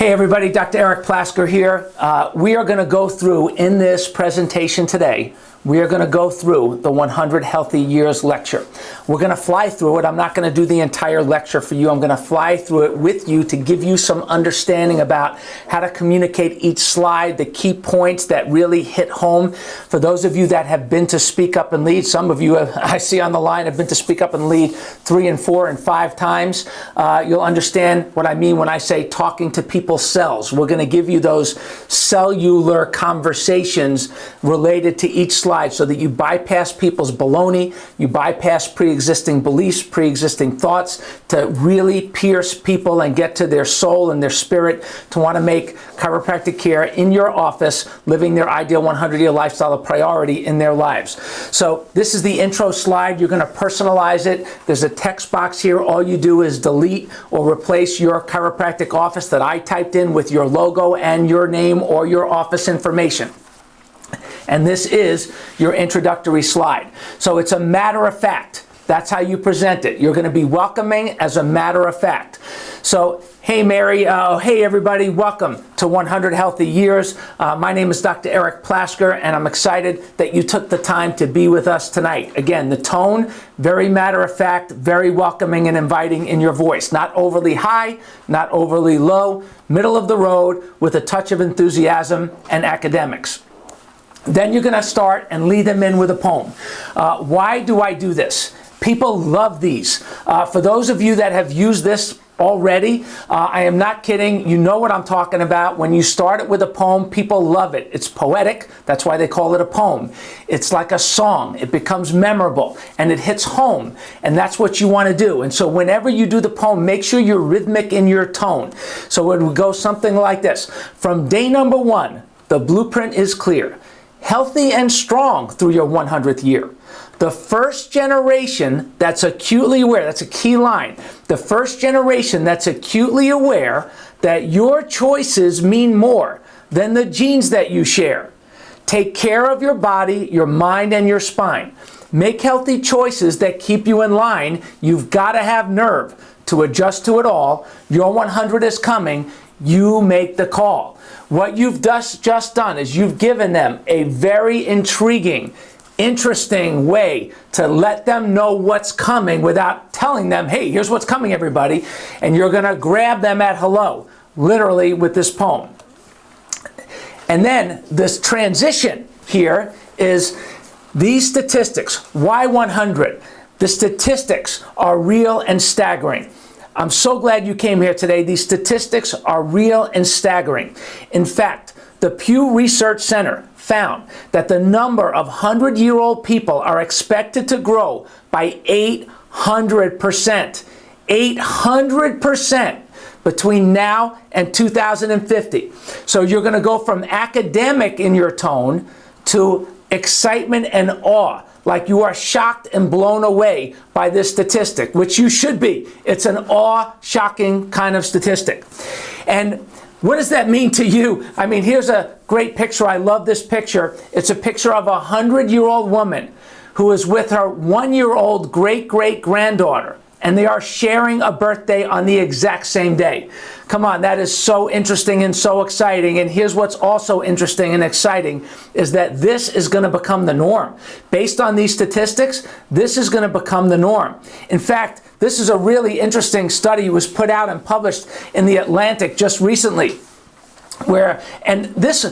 Hey everybody, Dr. Eric Plasker here. We are going to go through in this presentation today, we are going to go through the 100 Healthy Years lecture. We're going to fly through it. I'm not going to do the entire lecture for you. I'm going to fly through it with you to give you some understanding about how to communicate each slide, the key points that really hit home. For those of you that have been to Speak Up and Lead, some of you I see on the line have been to Speak Up and Lead 3 and 4 and 5 times. You'll understand what I mean when I say talking to people's cells. We're going to give you those cellular conversations related to each slide, so that you bypass people's baloney, you bypass pre-existing beliefs, pre-existing thoughts, to really pierce people and get to their soul and their spirit, to want to make chiropractic care in your office, living their ideal 100-year lifestyle, a priority in their lives. So this is the intro slide. You're going to personalize it. There's a text box here. All you do is delete or replace your chiropractic office that I typed in with your logo and your name or your office information. And this is your introductory slide. So it's a matter of fact. That's how you present it. You're going to be welcoming as a matter of fact. So, hey Mary, hey everybody, welcome to 100 Healthy Years. My name is Dr. Eric Plasker, and I'm excited that you took the time to be with us tonight. Again, the tone, very matter of fact, very welcoming and inviting in your voice. Not overly high, not overly low, middle of the road with a touch of enthusiasm and academics. Then you're going to start and lead them in with a poem. Why do I do this? People love these. For those of you that have used this already, I am not kidding. You know what I'm talking about. When you start it with a poem, people love it. It's poetic. That's why they call it a poem. It's like a song. It becomes memorable and it hits home. And that's what you want to do. And so whenever you do the poem, make sure you're rhythmic in your tone. So it would go something like this. From day number 1, the blueprint is clear. Healthy and strong through your 100th year. The first generation that's acutely aware, that's a key line, the first generation that's acutely aware that your choices mean more than the genes that you share. Take care of your body, your mind, and your spine. Make healthy choices that keep you in line. You've got to have nerve to adjust to it all. Your 100 is coming. You make the call. What you've just done is you've given them a very intriguing, interesting way to let them know what's coming without telling them, hey, here's what's coming, everybody. And you're going to grab them at hello, literally with this poem. And then this transition here is these statistics. Why 100? The statistics are real and staggering. I'm so glad you came here today. These statistics are real and staggering. In fact, the Pew Research Center found that the number of 100-year-old people are expected to grow by 800%. 800% between now and 2050. So you're going to go from academic in your tone to excitement and awe. Like you are shocked and blown away by this statistic, which you should be. It's an awe-shocking kind of statistic. And what does that mean to you? I mean, here's a great picture. I love this picture. It's a picture of a 100-year-old woman who is with her 1-year-old great-great-granddaughter, and they are sharing a birthday on the exact same day. Come on, that is so interesting and so exciting. And here's what's also interesting and exciting is that this is going to become the norm. Based on these statistics, this is going to become the norm. In fact, this is a really interesting study. It was put out and published in The Atlantic just recently. And this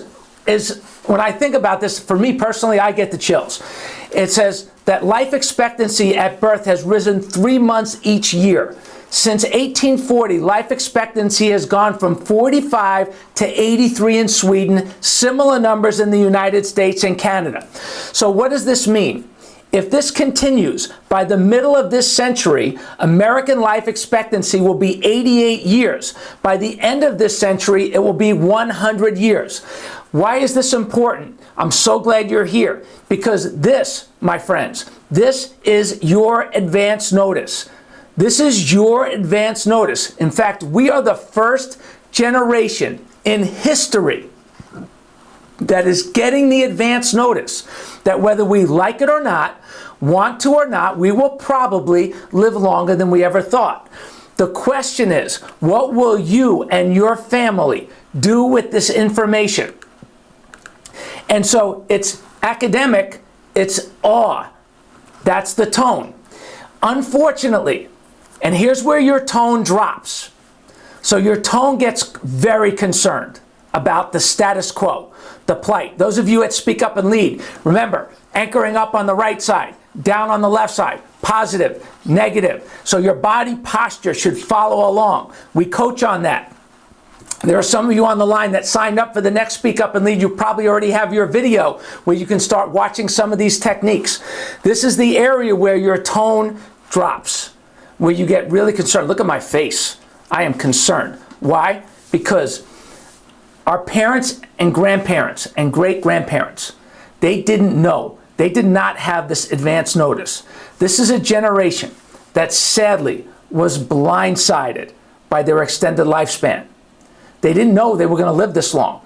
is, when I think about this, for me personally, I get the chills. It says that life expectancy at birth has risen 3 months each year. Since 1840, life expectancy has gone from 45 to 83 in Sweden, similar numbers in the United States and Canada. So what does this mean? If this continues, by the middle of this century, American life expectancy will be 88 years. By the end of this century, it will be 100 years. Why is this important? I'm so glad you're here, because this, my friends, this is your advance notice. This is your advance notice. In fact, we are the first generation in history that is getting the advance notice that whether we like it or not, want to or not, we will probably live longer than we ever thought. The question is, what will you and your family do with this information? And so it's academic, it's awe. That's the tone. Unfortunately, and here's where your tone drops. So your tone gets very concerned about the status quo, the plight. Those of you that speak up and lead, remember, anchoring up on the right side, down on the left side, positive, negative. So your body posture should follow along. We coach on that. There are some of you on the line that signed up for the next Speak Up and Lead. You probably already have your video where you can start watching some of these techniques. This is the area where your tone drops, where you get really concerned. Look at my face. I am concerned. Why? Because our parents and grandparents and great-grandparents, they didn't know. They did not have this advance notice. This is a generation that sadly was blindsided by their extended lifespan. They didn't know they were going to live this long.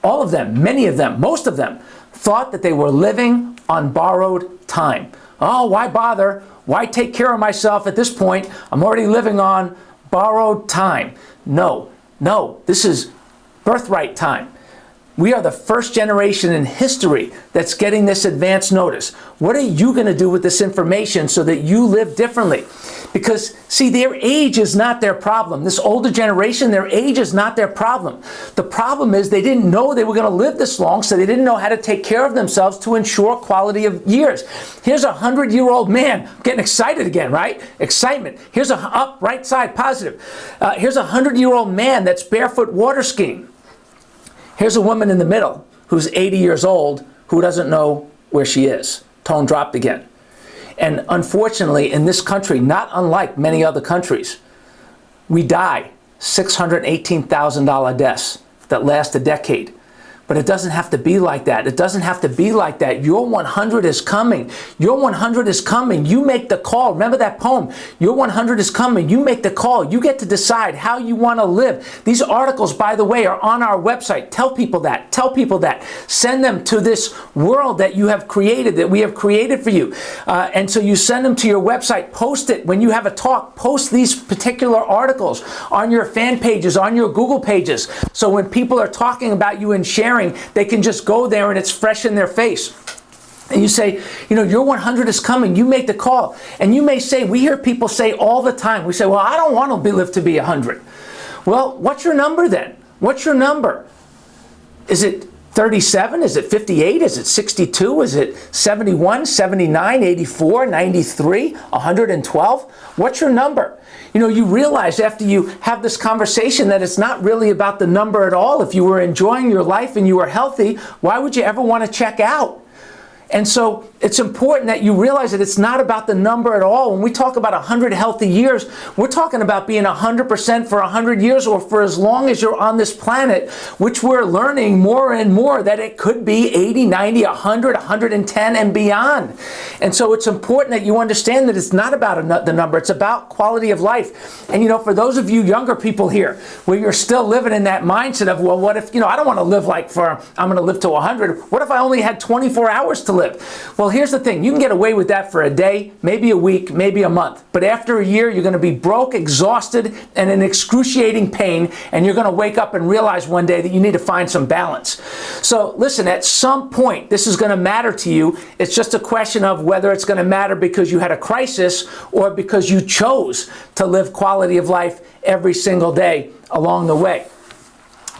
All of them, many of them, most of them, thought that they were living on borrowed time. Oh, why bother? Why take care of myself at this point? I'm already living on borrowed time. No, this is birthright time. We are the first generation in history that's getting this advance notice. What are you going to do with this information so that you live differently? Because, see, their age is not their problem. This older generation, their age is not their problem. The problem is they didn't know they were going to live this long, so they didn't know how to take care of themselves to ensure quality of years. Here's a 100-year-old man. I'm getting excited again, right? Excitement. Here's up, right side, positive. Here's a 100-year-old man that's barefoot water skiing. Here's a woman in the middle who's 80 years old who doesn't know where she is. Tone dropped again. And unfortunately, in this country, not unlike many other countries, we die $618,000 deaths that last a decade. But it doesn't have to be like that. It doesn't have to be like that. Your 100 is coming. Your 100 is coming. You make the call. Remember that poem? Your 100 is coming. You make the call. You get to decide how you want to live. These articles, by the way, are on our website. Tell people that. Tell people that. Send them to this world that you have created, that we have created for you. And so you send them to your website. Post it. When you have a talk, post these particular articles on your fan pages, on your Google pages. So when people are talking about you and sharing, they can just go there and it's fresh in their face. And you say, your 100 is coming. You make the call. And you may say, we hear people say all the time, we say, well, I don't want to live to be 100. Well, what's your number then? What's your number? Is it 37? Is it 58? Is it 62? Is it 71, 79, 84, 93, 112? What's your number? You realize after you have this conversation that it's not really about the number at all. If you were enjoying your life and you were healthy, why would you ever want to check out? And so it's important that you realize that it's not about the number at all. When we talk about 100 healthy years, we're talking about being 100% for 100 years or for as long as you're on this planet, which we're learning more and more that it could be 80, 90, 100, 110 and beyond. And so it's important that you understand that it's not about the number. It's about quality of life. And for those of you younger people here, where you're still living in that mindset of, well, what if, I don't want to live I'm going to live to 100. What if I only had 24 hours to live? Well, here's the thing. You can get away with that for a day, maybe a week, maybe a month. But after a year, you're going to be broke, exhausted, and in excruciating pain. And you're going to wake up and realize one day that you need to find some balance. So listen, at some point, this is going to matter to you. It's just a question of whether it's going to matter because you had a crisis or because you chose to live quality of life every single day along the way.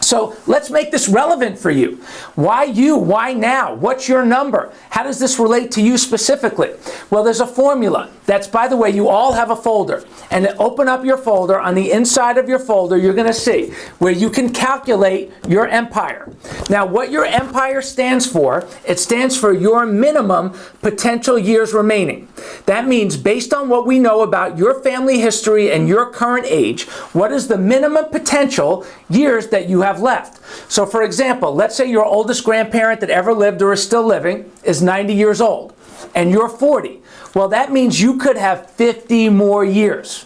So let's make this relevant for you. Why you? Why now? What's your number? How does this relate to you specifically? Well, there's a formula. That's, by the way, you all have a folder. And open up your folder. On the inside of your folder, you're going to see where you can calculate your empire. Now, what your empire stands for, it stands for your minimum potential years remaining. That means based on what we know about your family history and your current age, what is the minimum potential years that you have left? So, for example, let's say your oldest grandparent that ever lived or is still living is 90 years old, and you're 40. Well, that means you could have 50 more years.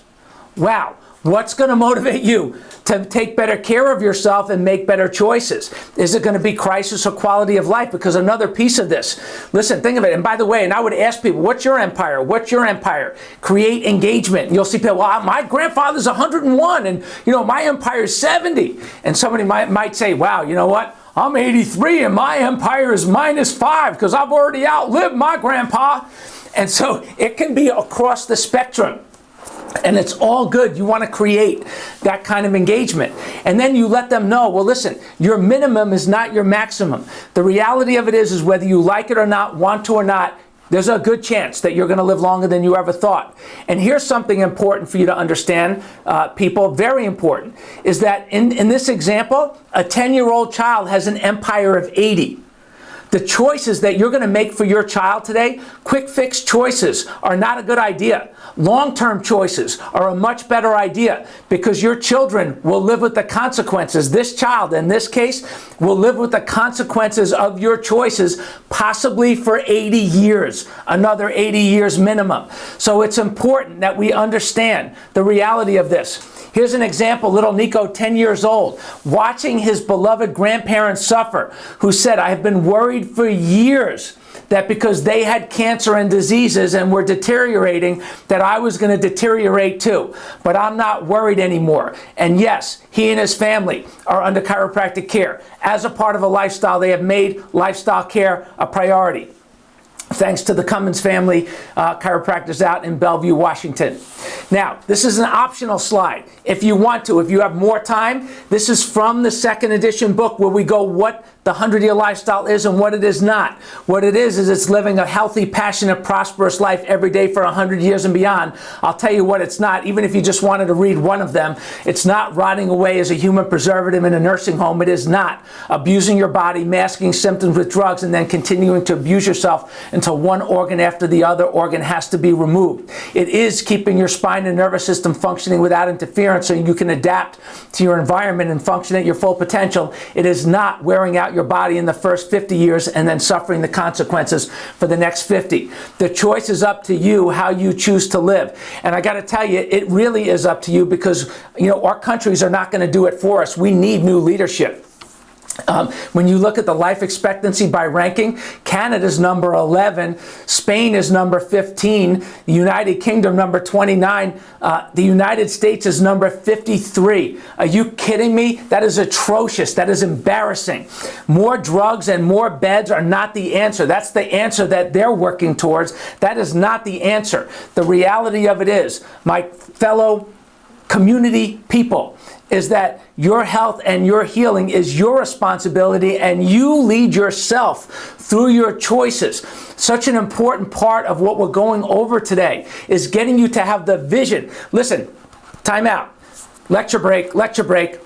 Wow. What's going to motivate you to take better care of yourself and make better choices? Is it going to be crisis or quality of life? Because another piece of this, listen, think of it. And by the way, and I would ask people, what's your empire? What's your empire? Create engagement. You'll see people, well, my grandfather's 101 and, my empire is 70. And somebody might say, wow, you know what? I'm 83 and my empire is -5 because I've already outlived my grandpa. And so it can be across the spectrum. And it's all good. You want to create that kind of engagement. And then you let them know, well, listen, your minimum is not your maximum. The reality of it is whether you like it or not, want to or not, there's a good chance that you're going to live longer than you ever thought. And here's something important for you to understand, people, very important, is that in this example, a 10-year-old child has an empire of 80. The choices that you're going to make for your child today, quick fix choices, are not a good idea. Long-term choices are a much better idea because your children will live with the consequences. This child, in this case, will live with the consequences of your choices possibly for 80 years, another 80 years minimum. So it's important that we understand the reality of this. Here's an example, little Nico, 10 years old, watching his beloved grandparents suffer, who said, I have been worried for years that because they had cancer and diseases and were deteriorating, that I was going to deteriorate too. But I'm not worried anymore. And yes, he and his family are under chiropractic care. As a part of a lifestyle, they have made lifestyle care a priority. Thanks to the Cummins family chiropractors out in Bellevue, Washington. Now, this is an optional slide. If you want to, if you have more time, this is from the second edition book where we go what the 100-year lifestyle is and what it is not. What it is it's living a healthy, passionate, prosperous life every day for 100 years and beyond. I'll tell you what it's not, even if you just wanted to read one of them. It's not rotting away as a human preservative in a nursing home. It is not abusing your body, masking symptoms with drugs, and then continuing to abuse yourself until one organ after the other organ has to be removed. It is keeping your spine and nervous system functioning without interference so you can adapt to your environment and function at your full potential. It is not wearing out your body in the first 50 years and then suffering the consequences for the next 50. The choice is up to you how you choose to live. And I got to tell you, it really is up to you because, our countries are not going to do it for us. We need new leadership. When you look at the life expectancy by ranking, Canada's number 11, Spain is number 15, the United Kingdom number 29, the United States is number 53. Are you kidding me? That is atrocious. That is embarrassing. More drugs and more beds are not the answer. That's the answer that they're working towards. That is not the answer. The reality of it is, my fellow community people, is that your health and your healing is your responsibility, and you lead yourself through your choices. Such an important part of what we're going over today is getting you to have the vision. Listen, time out. Lecture break, lecture break.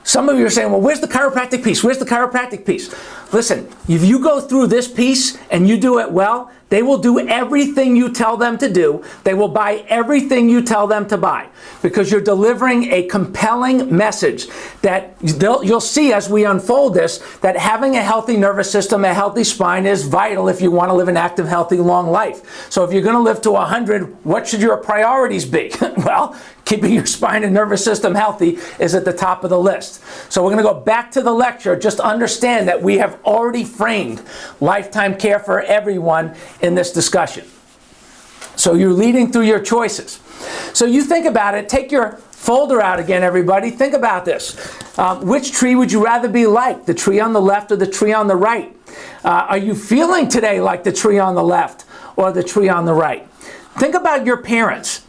Some of you are saying, well, where's the chiropractic piece? Where's the chiropractic piece? Listen, if you go through this piece and you do it well, they will do everything you tell them to do. They will buy everything you tell them to buy because you're delivering a compelling message that you'll see as we unfold this, that having a healthy nervous system, a healthy spine is vital if you want to live an active, healthy, long life. So if you're going to live to 100, what should your priorities be? Well, keeping your spine and nervous system healthy is at the top of the list. So we're going to go back to the lecture. Just understand that we have already framed lifetime care for everyone in this discussion. So you're leading through your choices. So you think about it. Take your folder out again, everybody. Think about this. Which tree would you rather be like? The tree on the left or the tree on the right? Are you feeling today like the tree on the left or the tree on the right? Think about your parents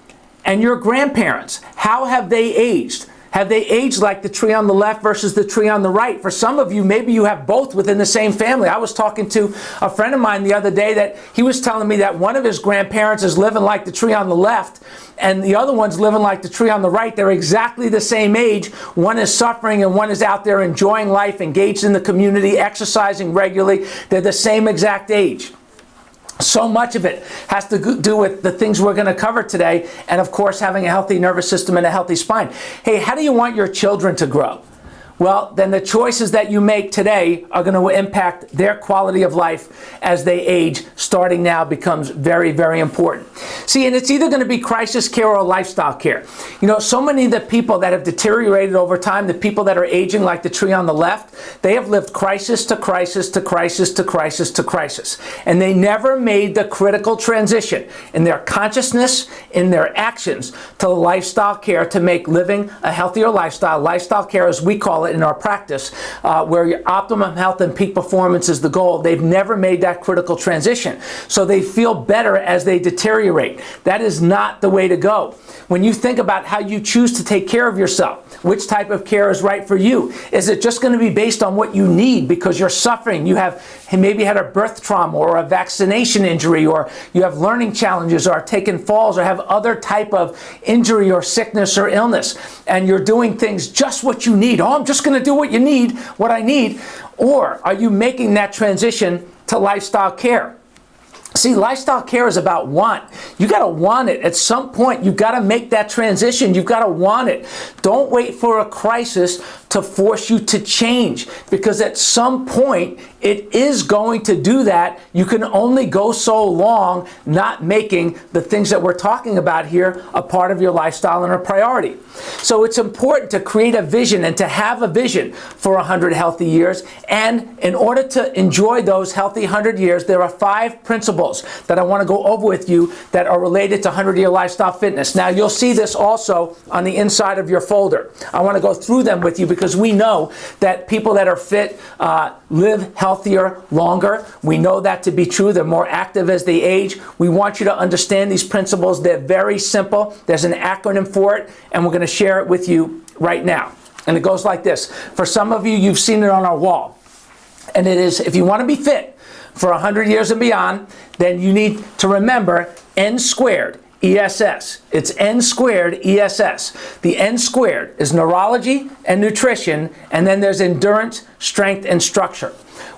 and your grandparents. How have they aged? Have they aged like the tree on the left versus the tree on the right? For some of you, maybe you have both within the same family. I was talking to a friend of mine the other day that he was telling me that one of his grandparents is living like the tree on the left and the other one's living like the tree on the right. They're exactly the same age. One is suffering and one is out there enjoying life, engaged in the community, exercising regularly. They're the same exact age. So much of it has to do with the things we're going to cover today, and of course having a healthy nervous system and a healthy spine. Hey, how do you want your children to grow? well, then the choices that you make today are going to impact their quality of life as they age. Starting now becomes very, very important. See, and it's either going to be crisis care or lifestyle care. You know, so many of the people that have deteriorated over time, the people that are aging like the tree on the left, they have lived crisis to crisis to crisis to crisis to crisis. And they never made the critical transition in their consciousness, in their actions, to lifestyle care to make living a healthier lifestyle. Lifestyle care, as we call it in our practice, where your optimum health and peak performance is the goal. They've never made that critical transition. So they feel better as they deteriorate. That is not the way to go. When you think about how you choose to take care of yourself, which type of care is right for you? Is it just going to be based on what you need because you're suffering? You have maybe had a birth trauma or a vaccination injury, or you have learning challenges, or taken falls, or have other type of injury or sickness or illness, and you're doing things just what you need. Oh, I'm just going to do what you need, what I need. Or are you making that transition to lifestyle care? See, lifestyle care is about want. You got to want it. At some point, you've got to make that transition. You've got to want it. Don't wait for a crisis to force you to change, because at some point, it is going to do that. You can only go so long not making the things that we're talking about here a part of your lifestyle and a priority. So it's important to create a vision and to have a vision for 100 healthy years. And in order to enjoy those healthy 100 years, there are 5 principles that I want to go over with you that are related to 100-year lifestyle fitness. Now, you'll see this also on the inside of your folder. I want to go through them with you because we know that people that are fit live healthier longer. We know that to be true. They're more active as they age. We want you to understand these principles. They're very simple. There's an acronym for it, and we're going to share it with you right now. And it goes like this. For some of you, you've seen it on our wall. And it is, if you want to be fit for 100 years and beyond, then you need to remember N squared. ESS. It's N squared ESS. The N squared is neurology and nutrition, and then there's endurance, strength, and structure.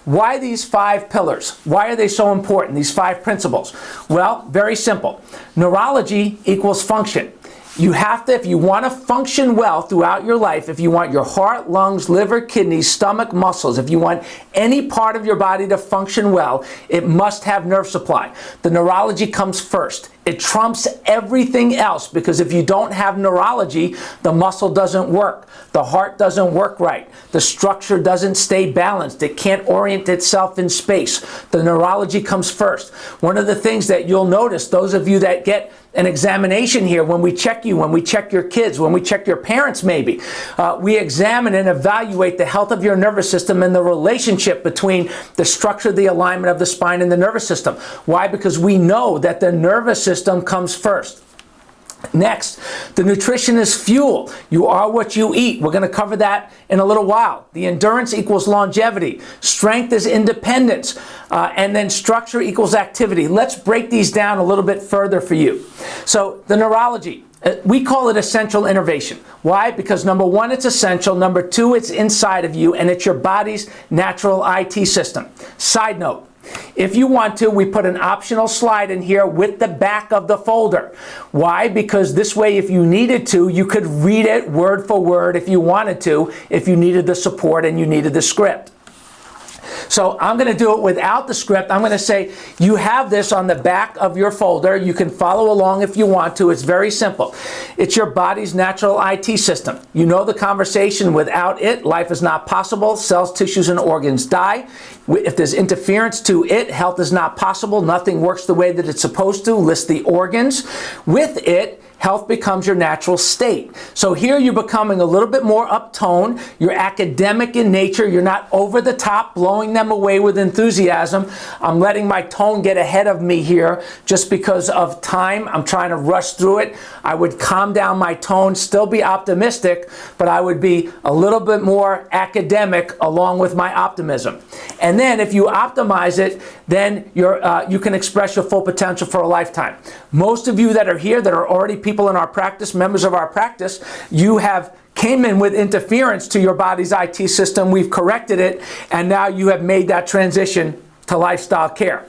Why these 5 pillars? Why are they so important, these 5 principles? Well, very simple. Neurology equals function. You have to, if you want to function well throughout your life, if you want your heart, lungs, liver, kidneys, stomach, muscles, if you want any part of your body to function well, it must have nerve supply. The neurology comes first. It trumps everything else, because if you don't have neurology, the muscle doesn't work. The heart doesn't work right. The structure doesn't stay balanced. It can't orient itself in space. The neurology comes first. One of the things that you'll notice, those of you that get an examination here, when we check you, when we check your kids, when we check your parents maybe, we examine and evaluate the health of your nervous system and the relationship between the structure, the alignment of the spine and the nervous system. Why? Because we know that the nervous system comes first. Next, the nutrition is fuel. You are what you eat. We're going to cover that in a little while. The endurance equals longevity. Strength is independence. And then structure equals activity. Let's break these down a little bit further for you. So the neurology, we call it essential innervation. Why? Because number 1, it's essential. Number 2, it's inside of you, and it's your body's natural IT system. Side note. If you want to, we put an optional slide in here with the back of the folder. Why? Because this way, if you needed to, you could read it word for word if you wanted to, if you needed the support and you needed the script. So I'm going to do it without the script. I'm going to say you have this on the back of your folder. You can follow along if you want to. It's very simple. It's your body's natural IT system. You know the conversation. Without it, life is not possible. Cells, tissues, and organs die. If there's interference to it, health is not possible. Nothing works the way that it's supposed to. List the organs. With it, health becomes your natural state. So here you're becoming a little bit more uptone. You're academic in nature. You're not over the top, blowing them away with enthusiasm. I'm letting my tone get ahead of me here just because of time. I'm trying to rush through it. I would calm down my tone, still be optimistic, but I would be a little bit more academic along with my optimism. And then if you optimize it, then you can express your full potential for a lifetime. Most of you that are here that are already people in our practice, members of our practice, you have came in with interference to your body's IT system. We've corrected it, and now you have made that transition to lifestyle care.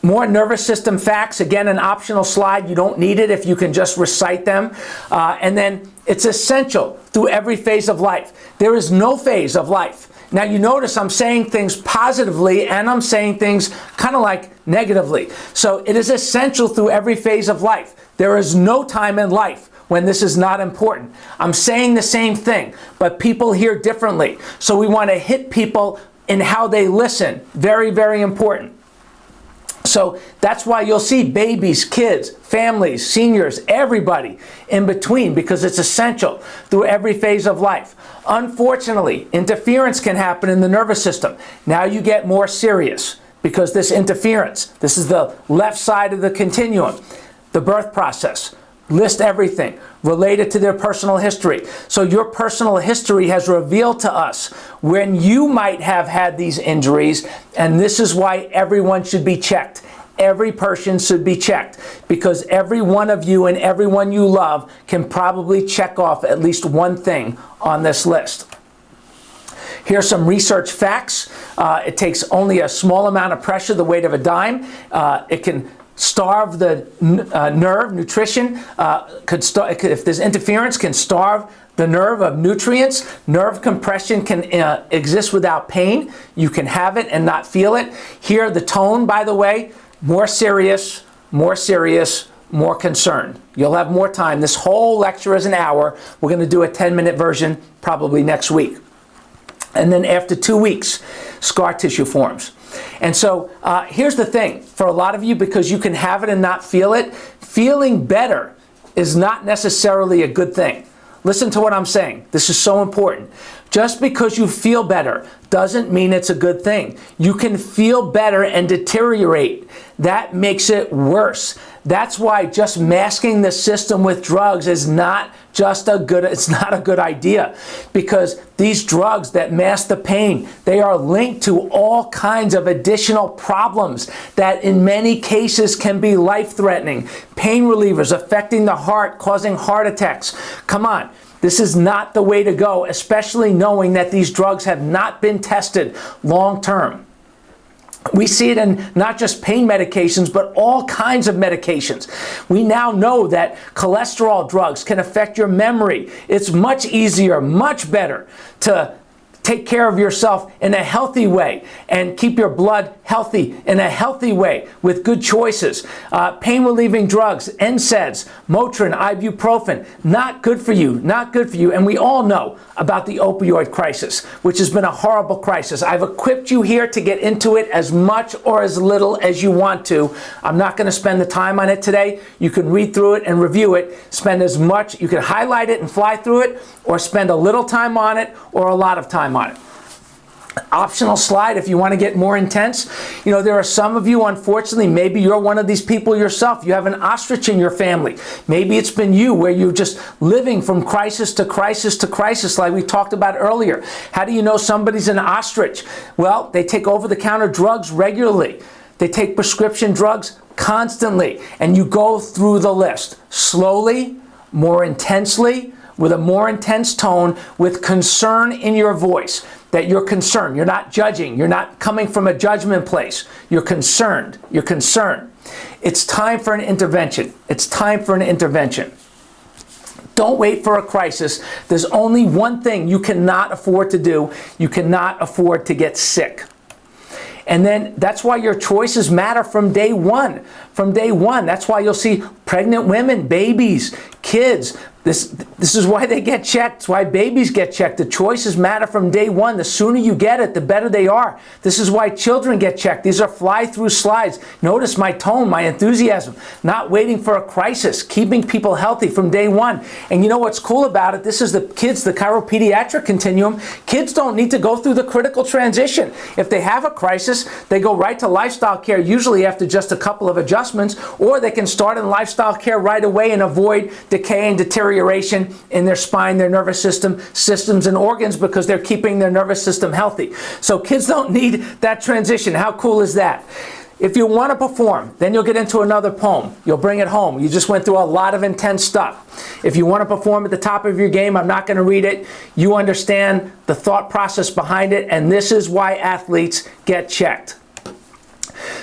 More nervous system facts. Again, an optional slide. You don't need it if you can just recite them. And then it's essential through every phase of life. There is no phase of life. Now you notice I'm saying things positively and I'm saying things kind of like negatively. So it is essential through every phase of life. There is no time in life when this is not important. I'm saying the same thing, but people hear differently. So we want to hit people in how they listen. Very, very important. So that's why you'll see babies, kids, families, seniors, everybody in between, because it's essential through every phase of life. Unfortunately, interference can happen in the nervous system. Now you get more serious because this interference, this is the left side of the continuum, the birth process. List everything related to their personal history. So your personal history has revealed to us when you might have had these injuries, and this is why everyone should be checked. Every person should be checked, because every one of you and everyone you love can probably check off at least one thing on this list. Here's some research facts. It takes only a small amount of pressure, the weight of a dime. It can starve the nerve. Nutrition if there's interference, can starve the nerve of nutrients. Nerve compression can exist without pain. You can have it and not feel it. Here, the tone, by the way, more serious, more concerned. You'll have more time. This whole lecture is an hour. We're going to do a 10-minute version probably next week. And then after 2 weeks, scar tissue forms. And so here's the thing, for a lot of you, because you can have it and not feel it, feeling better is not necessarily a good thing. Listen to what I'm saying. This is so important. Just because you feel better doesn't mean it's a good thing. You can feel better and deteriorate. That makes it worse. That's why just masking the system with drugs is not it's not a good idea, because these drugs that mask the pain, they are linked to all kinds of additional problems that in many cases can be life-threatening. Pain relievers affecting the heart, causing heart attacks. Come on. This is not the way to go, especially knowing that these drugs have not been tested long-term. We see it in not just pain medications, but all kinds of medications. We now know that cholesterol drugs can affect your memory. It's much easier, much better to take care of yourself in a healthy way and keep your blood healthy in a healthy way with good choices. Pain relieving drugs, NSAIDs, Motrin, ibuprofen, not good for you, not good for you. And we all know about the opioid crisis, which has been a horrible crisis. I've equipped you here to get into it as much or as little as you want to. I'm not going to spend the time on it today. You can read through it and review it. Spend as much, you can highlight it and fly through it, or spend a little time on it or a lot of time on it. Optional slide if you want to get more intense. You know, there are some of you, unfortunately, maybe you're one of these people yourself. You have an ostrich in your family. Maybe it's been you, where you're just living from crisis to crisis to crisis, like we talked about earlier. How do you know somebody's an ostrich? Well, they take over-the-counter drugs regularly. They take prescription drugs constantly. And you go through the list slowly, more intensely, with a more intense tone, with concern in your voice. That you're concerned. You're not judging. You're not coming from a judgment place. You're concerned. You're concerned. It's time for an intervention. It's time for an intervention. Don't wait for a crisis. There's only one thing you cannot afford to do. You cannot afford to get sick. And then that's why your choices matter from day one. From day one. That's why you'll see pregnant women, babies, kids. This is why they get checked. It's why babies get checked. The choices matter from day one. The sooner you get it, the better they are. This is why children get checked. These are fly-through slides. Notice my tone, my enthusiasm. Not waiting for a crisis. Keeping people healthy from day one. And you know what's cool about it? This is the kids, the chiropediatric continuum. Kids don't need to go through the critical transition. If they have a crisis, they go right to lifestyle care, usually after just a couple of adjustments, or they can start in lifestyle care right away and avoid decay and deterioration in their spine, their nervous system, systems, and organs, because they're keeping their nervous system healthy. So kids don't need that transition. How cool is that? If you want to perform, then you'll get into another poem. You'll bring it home. You just went through a lot of intense stuff. If you want to perform at the top of your game, I'm not going to read it. You understand the thought process behind it, and this is why athletes get checked.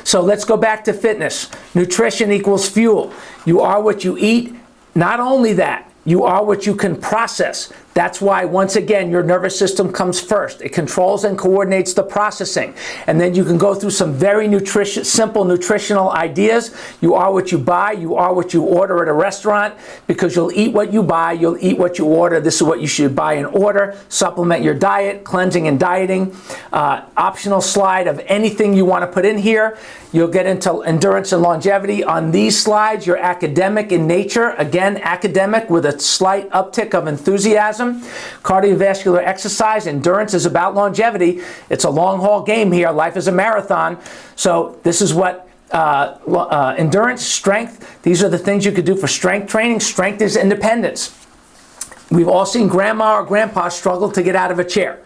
So let's go back to fitness. Nutrition equals fuel. You are what you eat. Not only that, you are what you can process. That's why, once again, your nervous system comes first. It controls and coordinates the processing. And then you can go through some very simple nutritional ideas. You are what you buy. You are what you order at a restaurant, because you'll eat what you buy. You'll eat what you order. This is what you should buy and order. Supplement your diet, cleansing and dieting. Optional slide of anything you want to put in here. You'll get into endurance and longevity. On these slides, you're academic in nature. Again, academic with a slight uptick of enthusiasm. Cardiovascular exercise. Endurance is about longevity. It's a long haul game here. Life is a marathon. So this is what endurance, strength, these are the things you could do for strength training. Strength is independence. We've all seen grandma or grandpa struggle to get out of a chair.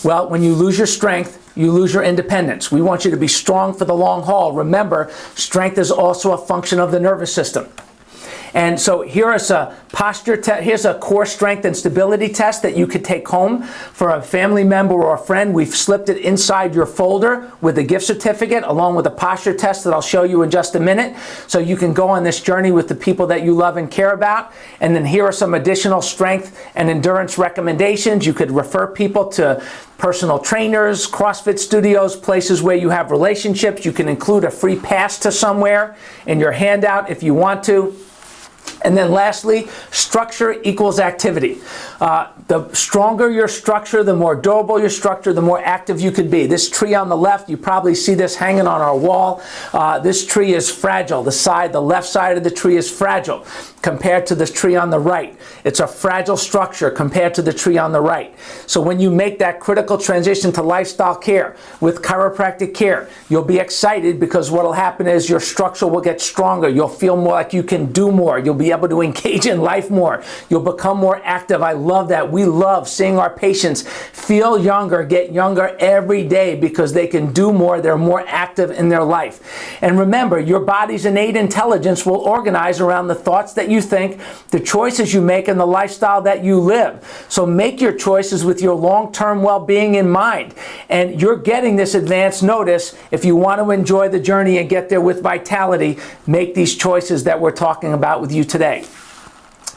Well, when you lose your strength, you lose your independence. We want you to be strong for the long haul. Remember, strength is also a function of the nervous system. And so here is a posture test. Here's a core strength and stability test that you could take home for a family member or a friend. We've slipped it inside your folder with a gift certificate, along with a posture test that I'll show you in just a minute. So you can go on this journey with the people that you love and care about. And then here are some additional strength and endurance recommendations. You could refer people to personal trainers, CrossFit studios, places where you have relationships. You can include a free pass to somewhere in your handout if you want to. And then lastly, structure equals activity. The stronger your structure, the more durable your structure, the more active you could be. This tree on the left, you probably see this hanging on our wall. This tree is fragile. The left side of the tree is fragile compared to the tree on the right. It's a fragile structure compared to the tree on the right. So when you make that critical transition to lifestyle care with chiropractic care, you'll be excited, because what will happen is your structure will get stronger. You'll feel more like you can do more. You'll be able to engage in life more. You'll become more active. I love that. We love seeing our patients feel younger, get younger every day, because they can do more. They're more active in their life. And remember, your body's innate intelligence will organize around the thoughts that you think, the choices you make, and the lifestyle that you live. So make your choices with your long-term well-being in mind. And you're getting this advance notice. If you want to enjoy the journey and get there with vitality, make these choices that we're talking about with you today.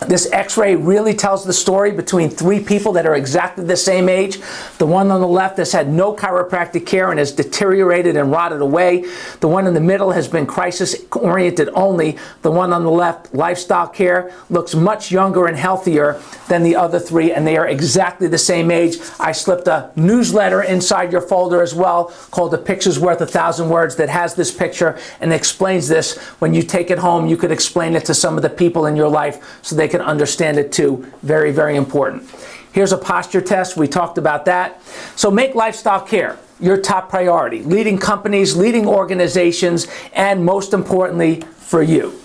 This x-ray really tells the story between three people that are exactly the same age. The one on the left has had no chiropractic care and has deteriorated and rotted away. The one in the middle has been crisis-oriented only. The one on the left, lifestyle care, looks much younger and healthier than the other three, and they are exactly the same age. I slipped a newsletter inside your folder as well called A Picture's Worth 1,000 Words that has this picture and explains this. When you take it home, you could explain it to some of the people in your life so they can understand it too. Very, very important. Here's a posture test. We talked about that. So make lifestyle care your top priority. Leading companies, leading organizations, and most importantly, for you.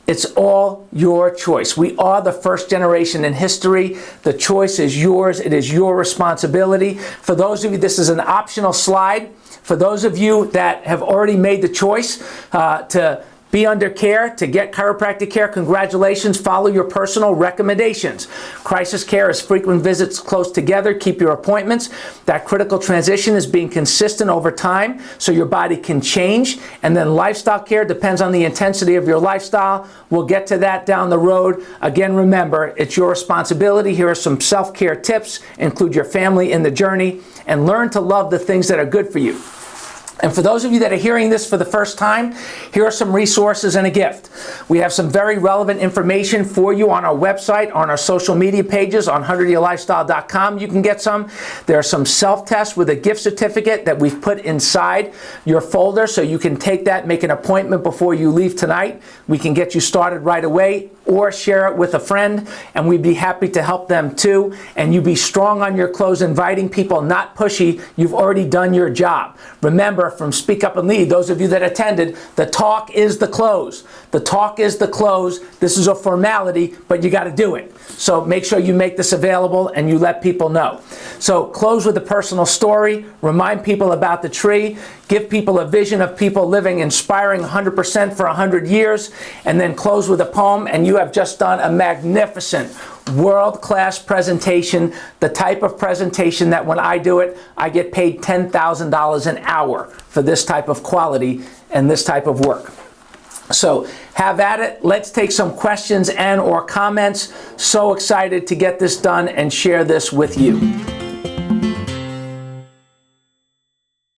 It's all your choice. We are the first generation in history. The choice is yours. It is your responsibility. For those of you, this is an optional slide. For those of you that have already made the choice to be under care, to get chiropractic care, congratulations. Follow your personal recommendations. Crisis care is frequent visits close together. Keep your appointments. That critical transition is being consistent over time so your body can change. And then lifestyle care depends on the intensity of your lifestyle. We'll get to that down the road. Again, remember, it's your responsibility. Here are some self-care tips. Include your family in the journey and learn to love the things that are good for you. And for those of you that are hearing this for the first time, here are some resources and a gift. We have some very relevant information for you on our website, on our social media pages, on 100yearlifestyle.com. You can get some. There are some self-tests with a gift certificate that we've put inside your folder, so you can take that, make an appointment before you leave tonight. We can get you started right away, or share it with a friend, and we'd be happy to help them too. And you be strong on your close, inviting people, not pushy. You've already done your job. Remember, from Speak Up and Lead, those of you that attended, the talk is the close. The talk is the close. This is a formality, but you got to do it. So make sure you make this available and you let people know. So close with a personal story. Remind people about the tree. Give people a vision of people living inspiring 100% for 100 years. And then close with a poem. And you have just done a magnificent world-class presentation, the type of presentation that when I do it, I get paid $10,000 an hour for this type of quality and this type of work. So have at it. Let's take some questions and or comments. So excited to get this done and share this with you.